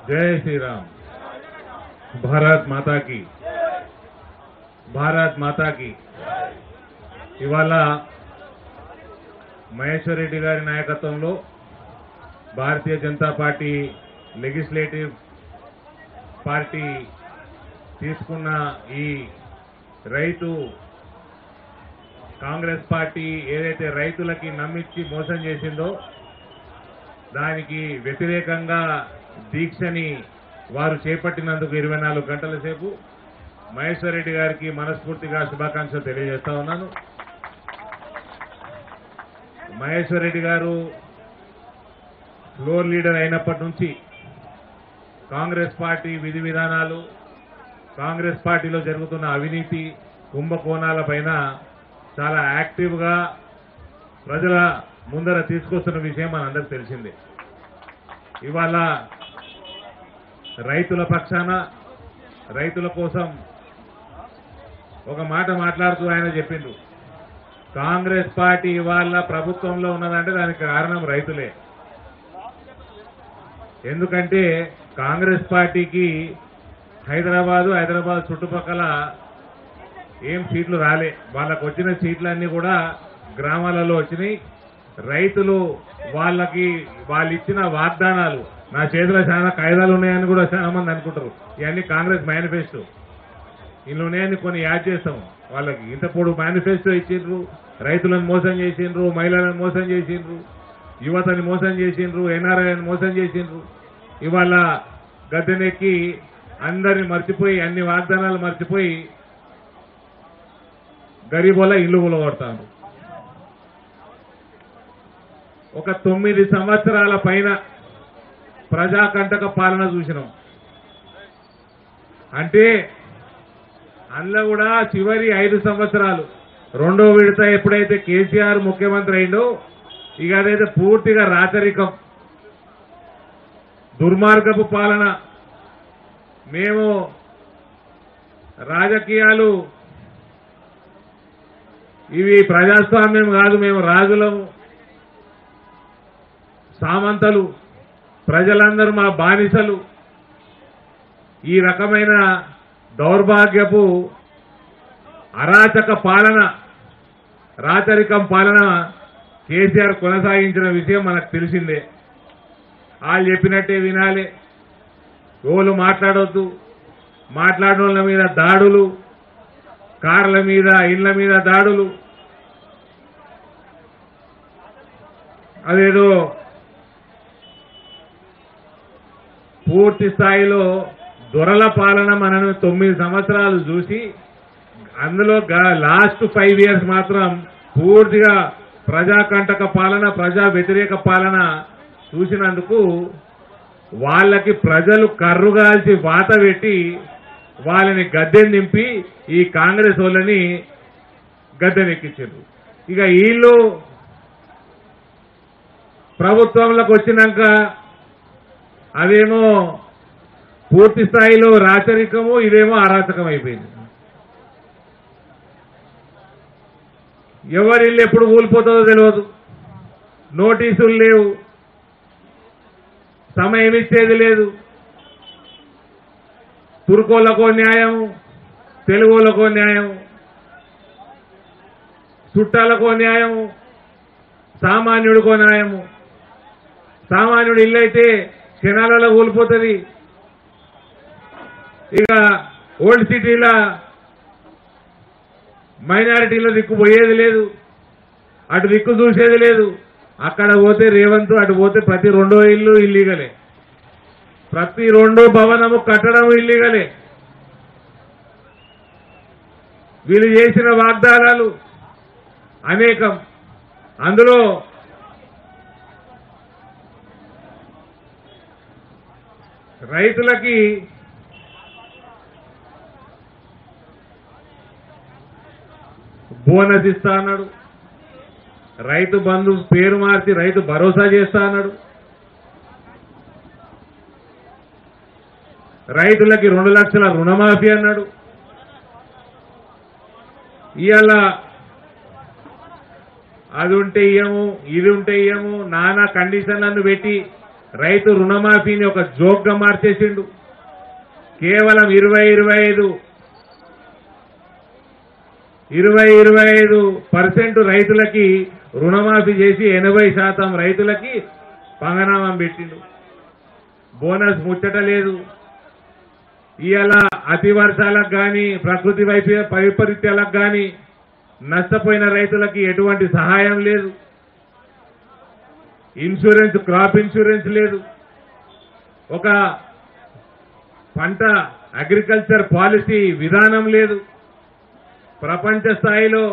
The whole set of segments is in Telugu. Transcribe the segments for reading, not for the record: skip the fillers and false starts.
जय श्री राम। भारत माता की, भारत माता की। ఇవాళ మహేశ్వర్ రెడ్డి గారి నాయకత్వంలో Bharatiya Janata party legislative party తీసుకున్న ఈ రైతు కాంగ్రెస్ పార్టీ ఏదైతే రైతులకి నమ్మించి మోసం చేసిందో దానికి వ్యతిరేకంగా దీక్షని వారు చేపట్టినందుకు 24 గంటల సేపు మహేశ్వర్ రెడ్డి గారికి మనస్ఫూర్తిగా శుభాకాంక్షలు తెలియజేస్తా ఉన్నాను. మహేశ్వర్ రెడ్డి గారు ఫ్లోర్ లీడర్ అయినప్పటి నుంచి కాంగ్రెస్ పార్టీ విధి విధానాలు, కాంగ్రెస్ పార్టీలో జరుగుతున్న అవినీతి కుంభకోణాలపైన చాలా యాక్టివ్గా ప్రజల ముందర తీసుకొస్తున్న విషయం మనందరికీ తెలిసిందే. ఇవాళ రైతుల పక్షాన రైతుల కోసం ఒక మాట మాట్లాడుతూ ఆయన చెప్పిండు, కాంగ్రెస్ పార్టీ ఇవాళ ప్రభుత్వంలో ఉన్నదంటే దానికి కారణం రైతులే. ఎందుకంటే కాంగ్రెస్ పార్టీకి హైదరాబాద్ చుట్టుపక్కల ఏం సీట్లు రాలే. వాళ్ళకు వచ్చిన సీట్లన్నీ కూడా గ్రామాలలో వచ్చినాయి. రైతులు వాళ్ళు ఇచ్చిన వాగ్దానాలు, నా చేతిలో చాలా కాయిదాలు ఉన్నాయని కూడా చాలా మంది అనుకుంటారు. ఇవన్నీ కాంగ్రెస్ మేనిఫెస్టో, ఇందులో ఉన్నాయని కొన్ని యాడ్ చేస్తాం. వాళ్ళకి ఇంత పొడు మేనిఫెస్టో ఇచ్చిండ్రు, రైతులను మోసం చేసిండ్రు, మహిళలను మోసం చేసిండ్రు, యువతని మోసం చేసిండ్రు, ఎన్ఆర్ఐని మోసం చేసిండ్రు. ఇవాళ గద్దెనెక్కి అందరిని మర్చిపోయి, అన్ని వాగ్దానాలు మర్చిపోయి గరీబోళ్ళ ఇల్లు కూలగొడతారు. ఒక 9 సంవత్సరాల పైన ప్రజాకంటక పాలన చూసినాం. అంటే అందులో కూడా చివరి 5 సంవత్సరాలు రెండో విడత ఎప్పుడైతే కేసీఆర్ ముఖ్యమంత్రి అయిందో ఇక అదైతే పూర్తిగా రాచరికం, దుర్మార్గపు పాలన. మేము రాజకీయాలు ఇవి ప్రజాస్వామ్యం కాదు, మేము రాజులము, సామంతలు, ప్రజలందరూ మా బానిసలు. ఈ రకమైన దౌర్భాగ్యపు అరాచక పాలన, రాచరికం పాలన కేసీఆర్ కొనసాగించిన విషయం మనకు తెలిసిందే. వాళ్ళు చెప్పినట్టే వినాలి, ఓళ్ళు మాట్లాడొద్దు, మాట్లాడిన వాళ్ళ మీద దాడులు, కార్ల మీద ఇళ్ల మీద దాడులు. అదేదో పూర్తి స్థాయిలో దొరల పాలన మనం 9 సంవత్సరాలు చూసి అందులో లాస్ట్ 5 ఇయర్స్ మాత్రం పూర్తిగా ప్రజాకంటక పాలన, ప్రజా వ్యతిరేక పాలన చూసినందుకు వాళ్ళకి ప్రజలు కర్రుగాల్చి వాత పెట్టి వాళ్ళని గద్దెని నింపి ఈ కాంగ్రెస్ వాళ్ళని గద్దెనెక్కించారు. ఇక వీళ్ళు ప్రభుత్వంలోకి వచ్చినాక అదేమో పూర్తి స్థాయిలో రాచరికము, ఇదేమో అరాచకం అయిపోయింది. ఎవరి ఇల్లు ఎప్పుడు కూలిపోతుందో తెలియదు, నోటీసులు లేవు, సమయం ఇచ్చేది లేదు. తుర్కోళ్ళకో న్యాయం, తెలుగులకో న్యాయం, చుట్టాలకో న్యాయం, సామాన్యుడికో న్యాయము. సామాన్యుడు ఇల్లు అయితే క్షణాలలో కూలిపోతుంది. ఇక ఓల్డ్ సిటీలో మైనారిటీలో దిక్కు పోయేది లేదు, అటు దిక్కు చూసేది లేదు. అక్కడ పోతే రేవంత్, అటు పోతే ప్రతి రెండో ఇల్లు ఇల్లీగలే, ప్రతి రెండో భవనము కట్టడం ఇల్లీగలే. వీళ్ళు చేసిన వాగ్దానాలు అనేకం. అందులో రైతులకి బోనస్ ఇస్తా అన్నాడు, రైతు బంధు పేరు మార్చి రైతు భరోసా చేస్తా అన్నాడు, రైతులకి 2 లక్షల రుణమాఫీ అన్నాడు. ఇవాళ అది ఉంటే ఇయ్యము, ఇది ఉంటే ఇయ్యము, నానా కండిషన్లను పెట్టి రైతు రుణమాఫీని ఒక జోక్గా మార్చేసిండు. కేవలం 25% రైతులకి రుణమాఫీ చేసి 80% రైతులకి పంగనామం పెట్టిండు. బోనస్ ముచ్చట లేదు. ఇవాళ అతి వర్షాలకు కానీ ప్రకృతి వైపరీత్యాలకు కానీ నష్టపోయిన రైతులకి ఎటువంటి సహాయం లేదు. ఇన్సూరెన్స్, క్రాప్ ఇన్సూరెన్స్ లేదు. ఒక పంట అగ్రికల్చర్ పాలసీ విధానం లేదు. ప్రపంచ స్థాయిలో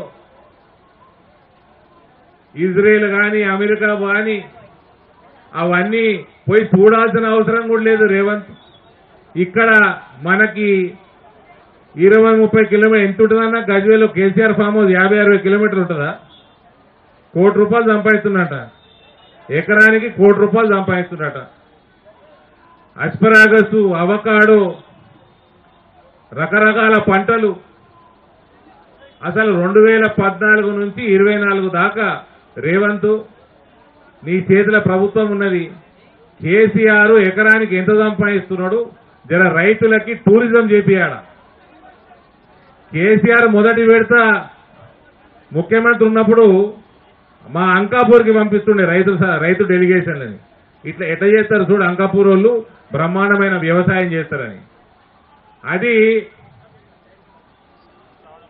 ఇజ్రాయెల్ కానీ అమెరికా కానీ అవన్నీ పోయి చూడాల్సిన అవసరం కూడా లేదు రేవంత్. ఇక్కడ మనకి 20-30 కిలోమీటర్ ఎంత ఉంటుందన్నా గజ్వేల్లో కేసీఆర్ ఫామ్ హౌస్ 50-60 కిలోమీటర్లు ఉంటుందా? ₹1 కోటి సంపాదిస్తున్నట. ఎకరానికి ₹1 కోటి సంపాదిస్తున్నట. అస్పరాగస్, అవకాడో, రకరకాల పంటలు అసలు 2014 నుంచి 24 దాకా రేవంత్ నీ చేతుల ప్రభుత్వం ఉన్నది. కేసీఆర్ ఎకరానికి ఎంత సంపాదిస్తున్నాడు? జర రైతులకి టూరిజం చేపియాడ. కేసీఆర్ మొదటి విడత ముఖ్యమంత్రి ఉన్నప్పుడు మా అంకాపూర్కి పంపిస్తుండే రైతు డెలిగేషన్లని. ఇట్లా ఎట్లా చేస్తారు చూడు, అంకాపూర్ వాళ్ళు బ్రహ్మాండమైన వ్యవసాయం చేస్తారని. అది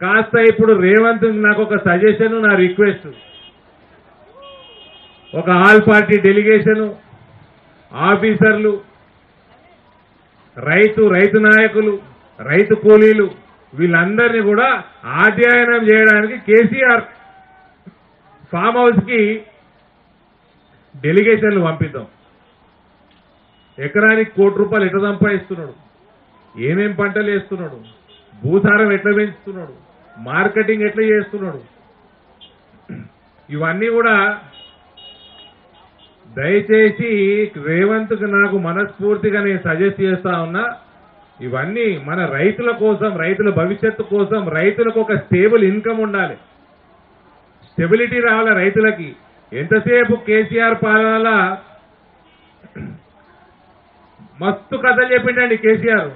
కాస్త ఇప్పుడు రేవంత్ నాకు ఒక సజెషన్, నా రిక్వెస్ట్, ఒక ఆల్ పార్టీ డెలిగేషను, ఆఫీసర్లు, రైతు నాయకులు, రైతు కూలీలు వీళ్ళందరినీ కూడా అధ్యయనం చేయడానికి కేసీఆర్ ఫామ్ హౌస్ కి డెలిగేషన్లు పంపిద్దాం. ఎకరానికి ₹1 కోటి ఎట్లా సంపాదిస్తున్నాడు, ఏమేం పంటలు వేస్తున్నాడు, భూసారం ఎట్లా పెంచుతున్నాడు, మార్కెటింగ్ ఎట్లా చేస్తున్నాడు, ఇవన్నీ కూడా దయచేసి రేవంత్కి నాకు మనస్ఫూర్తిగా నేను సజెస్ట్ చేస్తా ఉన్నా. ఇవన్నీ మన రైతుల కోసం, రైతుల భవిష్యత్తు కోసం, రైతులకు ఒక స్టేబుల్ ఇన్కమ్ ఉండాలి, స్టెబిలిటీ రావాలి రైతులకి. ఎంతసేపు కేసీఆర్ పాలన మస్తు కథలు చెప్పిండండి కేసీఆర్.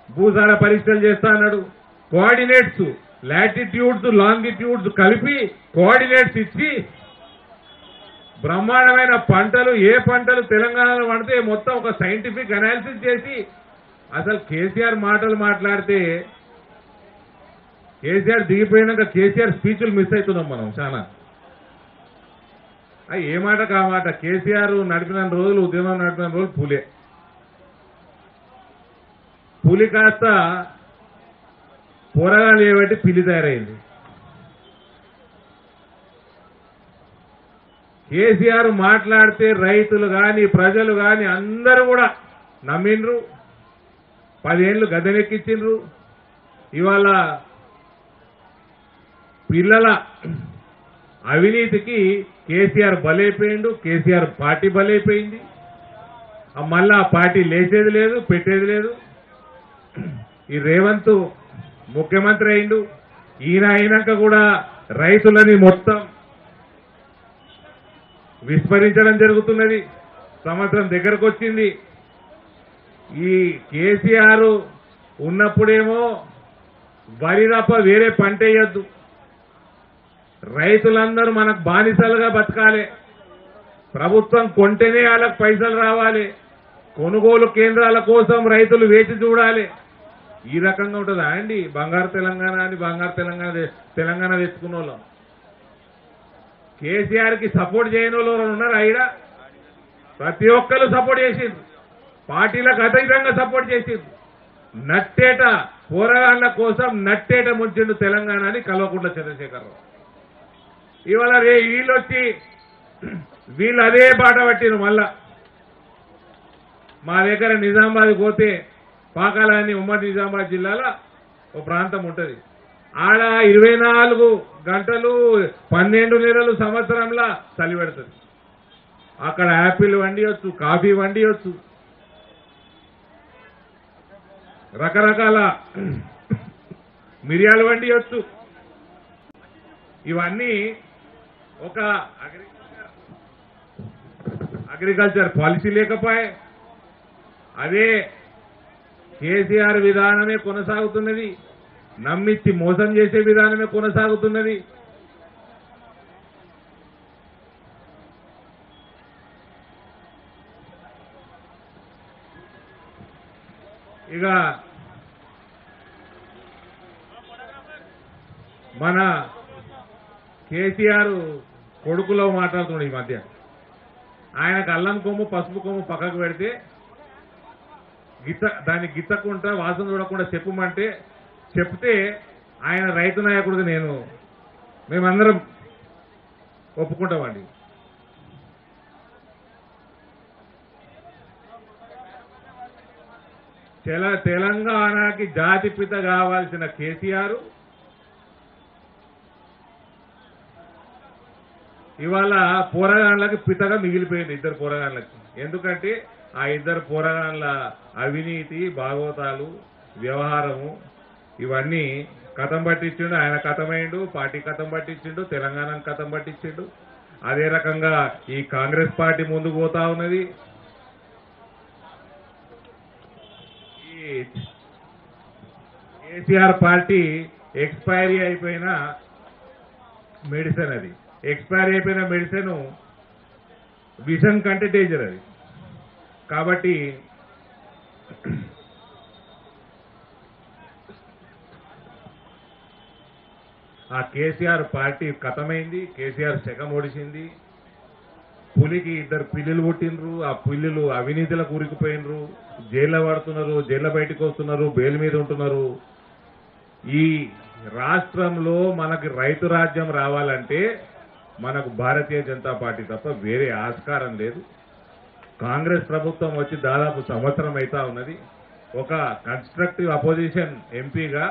భూసార పరీక్షలు చేస్తా అన్నాడు. కోఆర్డినేట్స్, లాటిట్యూడ్స్, లాంగిట్యూడ్స్ కలిపి కోఆర్డినేట్స్ ఇచ్చి బ్రహ్మాండమైన పంటలు, ఏ పంటలు తెలంగాణలో పండితే మొత్తం ఒక సైంటిఫిక్ అనాలిసిస్ చేసి, అసలు కేసీఆర్ మాటలు మాట్లాడితే కేసీఆర్ దిగిపోయినాక కేసీఆర్ స్పీచ్లు మిస్ అవుతున్నాం మనం చాలా. ఏ మాట కా మాట. కేసీఆర్ నడిపిన రోజులు, ఉద్యమం నడిపిన రోజులు పులి కాస్త పోరగాలు చేయబట్టి పిల్లి తయారైంది. కేసీఆర్ మాట్లాడితే రైతులు కానీ ప్రజలు కానీ అందరూ కూడా నమ్మిండ్రు. 10 ఏళ్లు గద్దెనెక్కించిండ్రు. ఇవాళ పిల్లల అవినీతికి కేసీఆర్ బలైపోయిండు, కేసీఆర్ పార్టీ బలైపోయింది. మళ్ళా ఆ పార్టీ లేచేది లేదు, పెట్టేది లేదు. ఈ రేవంత్ ముఖ్యమంత్రి అయిండు. ఈయన అయినాక కూడా రైతులని మొత్తం విస్మరించడం జరుగుతున్నది. సంవత్సరం దగ్గరకు వచ్చింది. ఈ కేసీఆర్ ఉన్నప్పుడేమో వరి తప్ప వేరే పంట వేయొద్దు, రైతులందరూ మనకు బానిసలుగా బతకాలి, ప్రభుత్వం కొంటేనే వాళ్ళకు పైసలు రావాలి, కొనుగోలు కేంద్రాల కోసం రైతులు వేచి చూడాలి. ఈ రకంగా ఉంటుందా అండి బంగారు తెలంగాణ అని? బంగారు తెలంగాణ తెచ్చుకున్న వాళ్ళు కేసీఆర్కి సపోర్ట్ చేయని వాళ్ళు ఉన్నారు. అయిడ ప్రతి ఒక్కరు సపోర్ట్ చేసిండ్రు, పార్టీలకు అతీతంగా సపోర్ట్ చేసిండ్రు. నట్టేట పోరాళ్ళ కోసం నట్టేట ముంచిండు తెలంగాణ అని కల్వకుంట్ల చంద్రశేఖరరావు. ఇవాళ వీళ్ళొచ్చి వీళ్ళు అదే బాట పట్టిరు. మళ్ళా మా దగ్గర నిజామాబాద్ పోతే పాకాల అని ఉమ్మడి నిజామాబాద్ జిల్లాలో ఒక ప్రాంతం ఉంటుంది. ఆడ 24 గంటలు 12 నెలలు సంవత్సరంలో చలి పెడుతుంది. అక్కడ యాపిల్ వండియొచ్చు, కాఫీ వండియొచ్చు, రకరకాల మిరియాలు వండియొచ్చు. ఇవన్నీ ఒక అగ్రికల్చర్ పాలసీ లేకపోయే. అదే కేసీఆర్ విధానమే కొనసాగుతున్నది, నమ్మిచ్చి మోసం చేసే విధానమే కొనసాగుతున్నది. ఇక మన కేసీఆర్ కొడుకులో మాట్లాడుతున్నాడు ఈ మధ్య. ఆయనకు అల్లం కొమ్ము పసుపు కొమ్ము పక్కకు పెడితే దాన్ని గిత్తకుండా వాసన చూడకుండా చెప్పమంటే చెప్తే ఆయన రైతు నాయకుడికి మేమందరం ఒప్పుకుంటామండి. తెలంగాణకి జాతిపిత కావాల్సిన కేసీఆర్ ఇవాళ పోరగాళ్ళకి పితగా మిగిలిపోయింది, ఇద్దరు పోరగాళ్ళకి. ఎందుకంటే ఆ ఇద్దరు పోరగాళ్ళ అవినీతి, భాగవతాలు, వ్యవహారము ఇవన్నీ కథం పట్టించిండు. ఆయన కథమైండు, పార్టీ కథం పట్టించిండు, తెలంగాణను కథం పట్టించిండు. అదే రకంగా ఈ కాంగ్రెస్ పార్టీ ముందుకు పోతా ఉన్నది. ఈ కేసీఆర్ పార్టీ ఎక్స్పైరీ అయిపోయిన మెడిసిన్, అది ఎక్స్పైరీ అయిపోయిన మెడిసిన్ విషం కంటే డేంజర్ అది. కాబట్టి ఆ కేసీఆర్ పార్టీ కథమైంది, కేసీఆర్ శకం ఒడిసింది. పులికి ఇద్దరు పిల్లులు పుట్టినరు, ఆ పిల్లులు అవినీతిలో కూరుకుపోయినరు, జైల్లో పడుతున్నారు, జైల్లో బయటకు వస్తున్నారు, బెయిల్ మీద ఉంటున్నారు. ఈ రాష్ట్రంలో మనకి రైతు రాజ్యం రావాలంటే మనకు భారతీయ జనతా పార్టీ తప్ప వేరే ఆస్కారం లేదు. కాంగ్రెస్ ప్రభుత్వం వచ్చి దాదాపు సంవత్సరం అవుతా ఉన్నది. ఒక కన్స్ట్రక్టివ్ అపోజిషన్ ఎంపీగా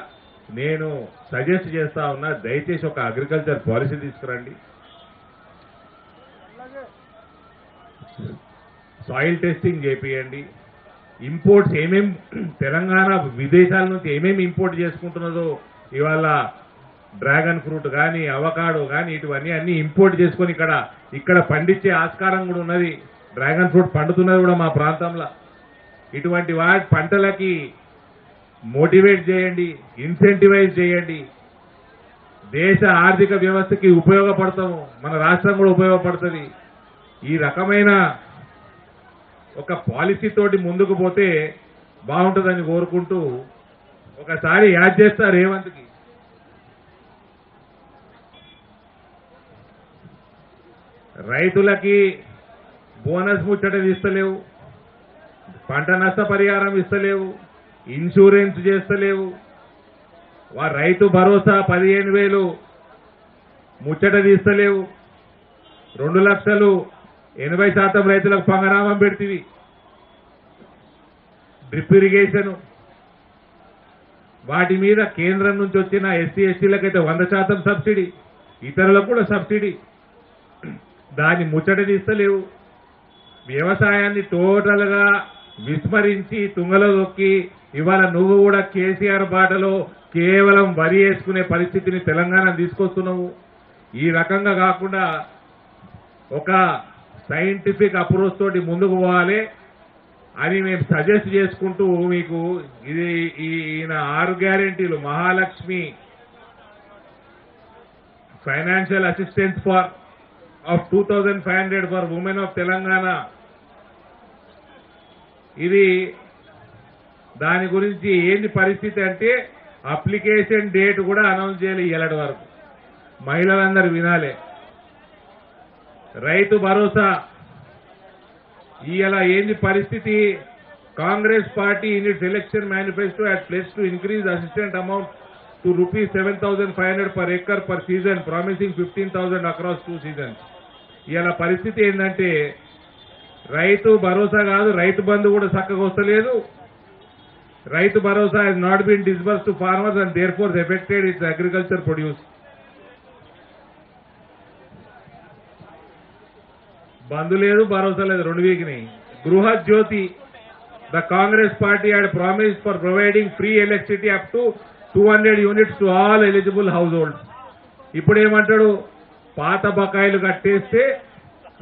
నేను సజెస్ట్ చేస్తా ఉన్నా, దయచేసి ఒక అగ్రికల్చర్ పాలసీ తీసుకురండి. సాయిల్ టెస్టింగ్ చేపియండి. ఇంపోర్ట్స్ తెలంగాణ విదేశాల నుంచి ఏమేమి ఇంపోర్ట్ చేసుకుంటున్నదో, ఇవాళ డ్రాగన్ ఫ్రూట్ కానీ, అవకాడో కానీ, ఇటువన్నీ అన్ని ఇంపోర్ట్ చేసుకొని ఇక్కడ పండించే ఆస్కారం కూడా ఉన్నది. డ్రాగన్ ఫ్రూట్ పండుతున్నది కూడా మా ప్రాంతంలో. ఇటువంటి పంటలకి మోటివేట్ చేయండి, ఇన్సెంటివైజ్ చేయండి. దేశ ఆర్థిక వ్యవస్థకి ఉపయోగపడతాము, మన రాష్ట్రం కూడా ఉపయోగపడుతుంది. ఈ రకమైన ఒక పాలసీ తోటి ముందుకు పోతే బాగుంటుందని కోరుకుంటూ ఒకసారి యాడ్ చేస్తా రేవంత్కి. రైతులకి బోనస్ ముచ్చట ఇస్తలేవు, పంట నష్టపరిహారం ఇస్తలేవు, ఇన్సూరెన్స్ చేస్తలేవు. రైతు భరోసా 15,000 ముచ్చట తీస్తలేవు. 2 లక్షలు 80% రైతులకు పంగనామం పెడితివి. డ్రిప్ ఇరిగేషన్, వాటి మీద కేంద్రం నుంచి వచ్చిన ఎస్సీ ఎస్టీలకైతే 100% సబ్సిడీ, ఇతరులకు కూడా సబ్సిడీ. దాన్ని ముచ్చట తీస్తలేవు. వ్యవసాయాన్ని టోటల్ గా విస్మరించి తుంగలో దొక్కి ఇవాళ నువ్వు కూడా కేసీఆర్ బాటలో కేవలం వరి వేసుకునే పరిస్థితిని తెలంగాణ తీసుకొస్తున్నావు. ఈ రకంగా కాకుండా ఒక సైంటిఫిక్ అప్రోచ్ తోటి ముందుకు పోవాలి అని మేము సజెస్ట్ చేసుకుంటూ మీకు ఇది ఈయన 6 గ్యారెంటీలు, Mahalakshmi financial assistance of 2,500 for women of Telangana, ఇది దాని గురించి ఏంది పరిస్థితి అంటే అప్లికేషన్ డేట్ కూడా అనౌన్స్ చేయాలి ఇయ్యాలటి వరకు. మహిళలందరూ వినాలి. రైతు భరోసా ఇయ్యాల ఏంది పరిస్థితి. Congress party in it's election manifesto had pledged to increase assistant amount to ₹7,500 per acre per season, promising 15,000 across 2 seasons. ఇవాళ పరిస్థితి ఏంటంటే రైతు భరోసా కాదు, రైతు బంధు కూడా చక్కగా వస్తలేదు. Rythu Bharosa has not been disbursed to farmers and therefore affected its agriculture produce. బంధు లేదు, భరోసా లేదు, 2 వీక్ని. గృహ జ్యోతి, the Congress party had promised for providing free electricity up to 200 units to all eligible households. ఇప్పుడు ఏమంటాడు, పాత బకాయిలు కట్టేస్తే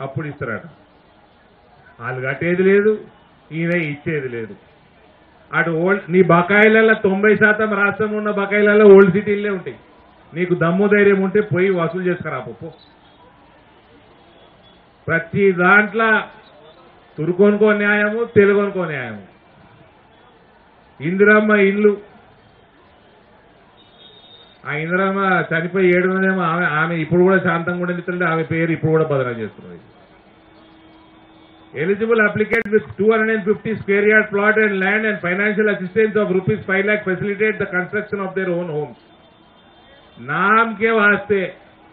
అప్పుడు ఇస్తారట. వాళ్ళు కట్టేది లేదు, ఈయన ఇచ్చేది లేదు. అటు ఓల్డ్ నీ బకాయిలలో 90% రాష్ట్రంలో ఉన్న బకాయిలలో ఓల్డ్ సిటీలే ఉంటాయి. నీకు దమ్ము ధైర్యం ఉంటే పోయి వసూలు చేసుకురా పప్పు. ప్రతి దాంట్లో తురుకొనుకో న్యాయము, తెలుగొనుకో న్యాయము. ఇందిరమ్మ ఇల్లు, ఆ ఇందిరమ్మ చనిపోయి 7 ఆమె ఇప్పుడు కూడా శాంతంగా ఉండేది. ఆమె పేరు ఇప్పుడు కూడా బదనాం చేస్తున్నది. Eligible applicant with 250 square yard plot and land and financial assistance of rupees 5 lakh facilitate the construction of their own homes. నామకే వాస్తే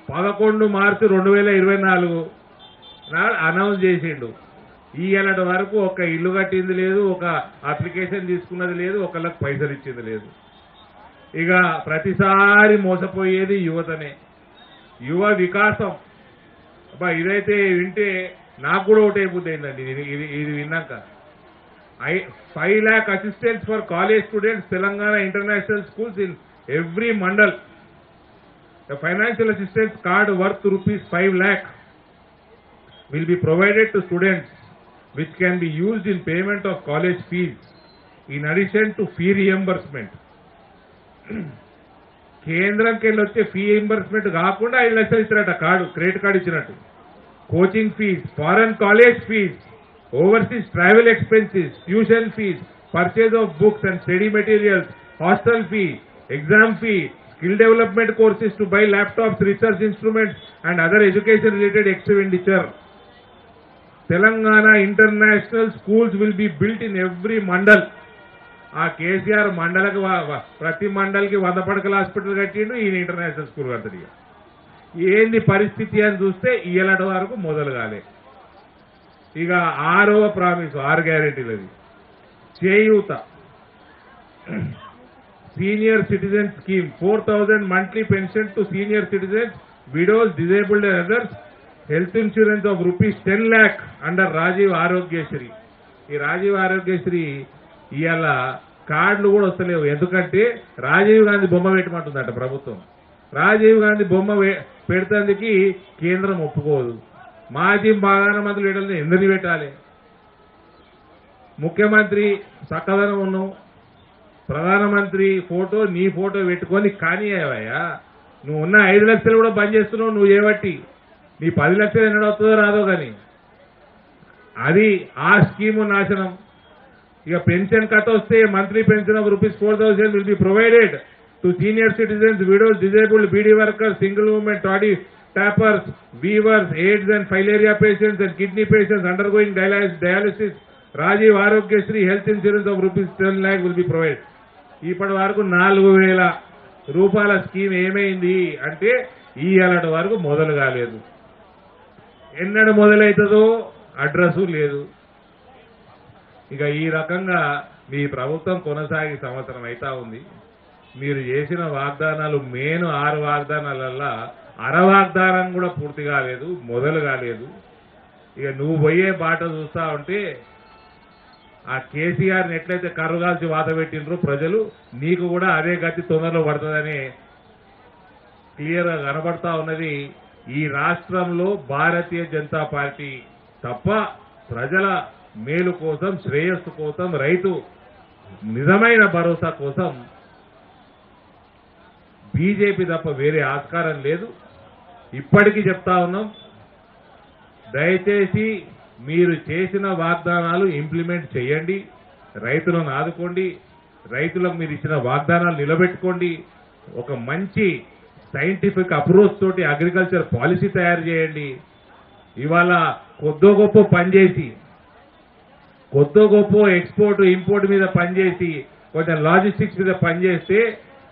11 మార్చి 2024 నాడు అనౌన్స్ చేసిండు. ఈయనటి వరకు ఒక ఇల్లు కట్టింది లేదు, ఒక అప్లికేషన్ తీసుకున్నది లేదు, ఒకళ్ళకి పైసలు ఇచ్చింది లేదు. ఇక ప్రతిసారి మోసపోయేది యువతనే. యువ వికాసం అబ్బా ఇదైతే వింటే నాకు కూడా ఒకటైపోతుంది ఏంటండి ఇది విన్నాక. 5 lakh assistance for college students, Telangana International Schools in every mandal. The financial assistance card worth rupees 5 lakh will be provided to students, which can be used in payment of college fees, in addition to fee reimbursement. కేంద్రంకి వెళ్ళి వచ్చే ఫీ రీయింబర్స్మెంట్ కాకుండా 5 లక్షలు ఇచ్చినట్ట కార్డు, క్రెడిట్ కార్డు ఇచ్చినట్టు. Coaching fees, foreign college fees, overseas travel expenses, tuition fees, purchase of books and study materials, hostel fee, exam fee, skill development courses to buy laptops, research instruments and other education related expenditure. Telangana International Schools will be built in every mandal. ఆ కేసీఆర్ మండలకు ప్రతి మండలికి 100 పడకల హాస్పిటల్ కట్టిండు, ఈయన ఇంటర్నేషనల్ స్కూల్ కడతాడు. ఏంది పరిస్థితి అని చూస్తే ఇయ్యలటి వరకు మొదలు కాలే. ఇక 6వ promise 6 గ్యారెంటీలది. Cheyutha, senior citizen scheme, 4,000 monthly pension to senior citizens, widows, disabled and others, health insurance of rupees 10 lakh under Rajiv Arogyashree. ఈ రాజీవ్ ఆరోగ్యశ్రీ ఇవాళ కార్డులు కూడా వస్తలేవు. ఎందుకంటే రాజీవ్ గాంధీ బొమ్మ పెట్టమంటుందట ప్రభుత్వం. రాజీవ్ గాంధీ బొమ్మ పెడతందుకు కేంద్రం ఒప్పుకోదు. మాజీ ప్రధానమంత్రులు పెట్టాలని ఎందుకు పెట్టాలి? ముఖ్యమంత్రి చక్కదనం ఉన్నావు, ప్రధానమంత్రి ఫోటో నీ ఫోటో పెట్టుకొని కానీ అయ్యా నువ్వు ఉన్న 5 లక్షలు కూడా బంద్ చేస్తున్నావు. నువ్వు ఏబట్టి నీ 10 లక్షలు ఎన్నడో వస్తుందో రాదో కానీ అది ఆ స్కీము నాశనం. ఇక పెన్షన్ కట్ వస్తే monthly pension of rupees 4,000 will be provided to senior citizens, widows, disabled, beedi workers, single women, toddy tappers, weavers, AIDS and filaria patients and kidney patients undergoing dialysis. Rajiv Aarogyasri health insurance of rupees 10 lakh will be provide. ఇప్పటి వరకు 4,000 రూపాయల స్కీమ్ ఏమైంది అంటే ఇయ్యాలటి వరకు మొదలు కాలేదు. ఎన్నడు మొదలవుతుందో అడ్రస్ లేదు. ఇక ఈ రకంగా మీ ప్రభుత్వం కొనసాగి సంవత్సరం అవుతా ఉంది. మీరు చేసిన వాగ్దానాలు మెయిన్ 6 వాగ్దానాలల్లా అర వాగ్దానం కూడా పూర్తి కాలేదు, మొదలు కాలేదు. ఇక నువ్వు పోయే బాట చూస్తా ఉంటే ఆ కేసీఆర్ని ఎట్లయితే కర్రుగాల్చి వాత పెట్టినరో ప్రజలు, నీకు కూడా అదే గతి తొందరలో పడుతుందని క్లియర్గా కనబడతా ఉన్నది. ఈ రాష్ట్రంలో భారతీయ జనతా పార్టీ తప్ప ప్రజల మేలు కోసం, శ్రేయస్సు కోసం, రైతు నిజమైన భరోసా కోసం బీజేపీ తప్ప వేరే ఆస్కారం లేదు. ఇప్పటికీ చెప్తా ఉన్నాం, దయచేసి మీరు చేసిన వాగ్దానాలు ఇంప్లిమెంట్ చేయండి, రైతులను ఆదుకోండి, రైతులకు మీరు ఇచ్చిన వాగ్దానాలు నిలబెట్టుకోండి. ఒక మంచి సైంటిఫిక్ అప్రోచ్ తోటి అగ్రికల్చర్ పాలసీ తయారు చేయండి. ఇవాళ కొద్దో గొప్ప పనిచేసి, కొద్దో గొప్ప ఎక్స్పోర్ట్ ఇంపోర్ట్ మీద పనిచేసి, కొంచెం లాజిస్టిక్స్ మీద పనిచేస్తే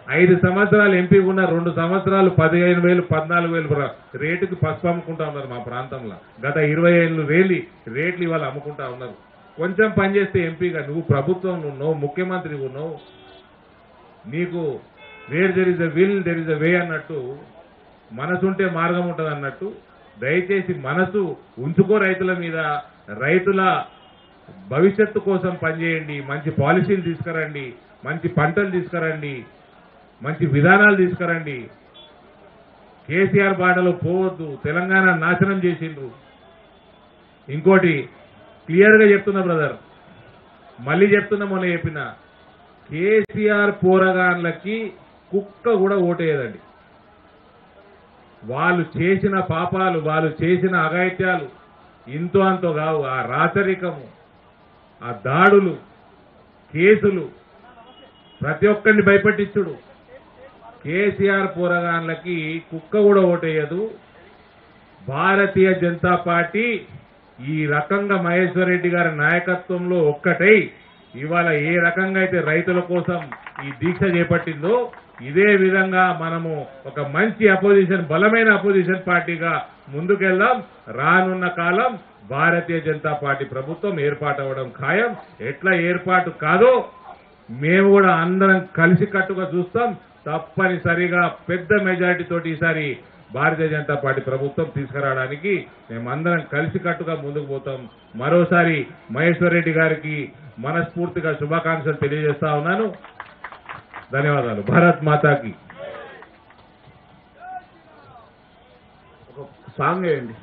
5 సంవత్సరాలు ఎంపీ ఉన్న 2 సంవత్సరాలు 15,000 14,000 రేటుకి పసుపు అమ్ముకుంటా ఉన్నారు మా ప్రాంతంలో. గత 20 ఏళ్ళు రేట్లు ఇవాళ అమ్ముకుంటా ఉన్నారు. కొంచెం పనిచేస్తే ఎంపీగా నువ్వు ప్రభుత్వం ఉన్నావు, ముఖ్యమంత్రి ఉన్నావు, నీకు where there is a will there is a way అన్నట్టు, మనసుంటే మార్గం ఉంటుంది అన్నట్టు, దయచేసి మనసు ఉంచుకో రైతుల మీద. రైతుల భవిష్యత్తు కోసం పనిచేయండి, మంచి పాలసీలు తీసుకురండి, మంచి పంటలు తీసుకురండి, మంచి విధానాలు తీసుకురండి. కేసీఆర్ బాటలో పోవద్దు, తెలంగాణ నాశనం చేసిండ్రు. ఇంకోటి క్లియర్ గా చెప్తున్నా బ్రదర్, మళ్ళీ చెప్తున్నా, మొన్న చెప్పిన కేసీఆర్ పోరగాన్లకి కుక్క కూడా ఓటేయదండి. వాళ్ళు చేసిన పాపాలు, వాళ్ళు చేసిన అఘాయిత్యాలు ఇంతో అంతో కావు. ఆ రాచరికము, ఆ దాడులు, కేసులు, ప్రతి ఒక్కరిని భయపెట్టించుడు. కేసీఆర్ పోరగాన్లకి కుక్క కూడా ఓటేయదు. భారతీయ జనతా పార్టీ ఈ రకంగా మహేశ్వర్ రెడ్డి గారి నాయకత్వంలో ఒక్కటై ఇవాళ ఏ రకంగా అయితే రైతుల కోసం ఈ దీక్ష చేపట్టిందో ఇదే విధంగా మనము ఒక మంచి అపోజిషన్, బలమైన అపోజిషన్ పార్టీగా ముందుకెళ్దాం. రానున్న కాలం భారతీయ జనతా పార్టీ ప్రభుత్వం ఏర్పాటు అవ్వడం ఖాయం. ఎట్లా ఏర్పాటు కాదో మేము కూడా అందరం కలిసికట్టుగా చూస్తాం. తప్పనిసరిగా పెద్ద మెజారిటీ తోటి ఈసారి భారతీయ జనతా పార్టీ ప్రభుత్వం తీసుకురావడానికి మేమందరం కలిసికట్టుగా ముందుకు పోతాం. మరోసారి మహేశ్వర్ రెడ్డి గారికి మనస్ఫూర్తిగా శుభాకాంక్షలు తెలియజేస్తా ఉన్నాను. ధన్యవాదాలు. భారత్ మాతాకి. ఒక సాంగ్ వేయండి.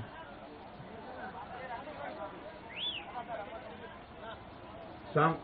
సాంగ్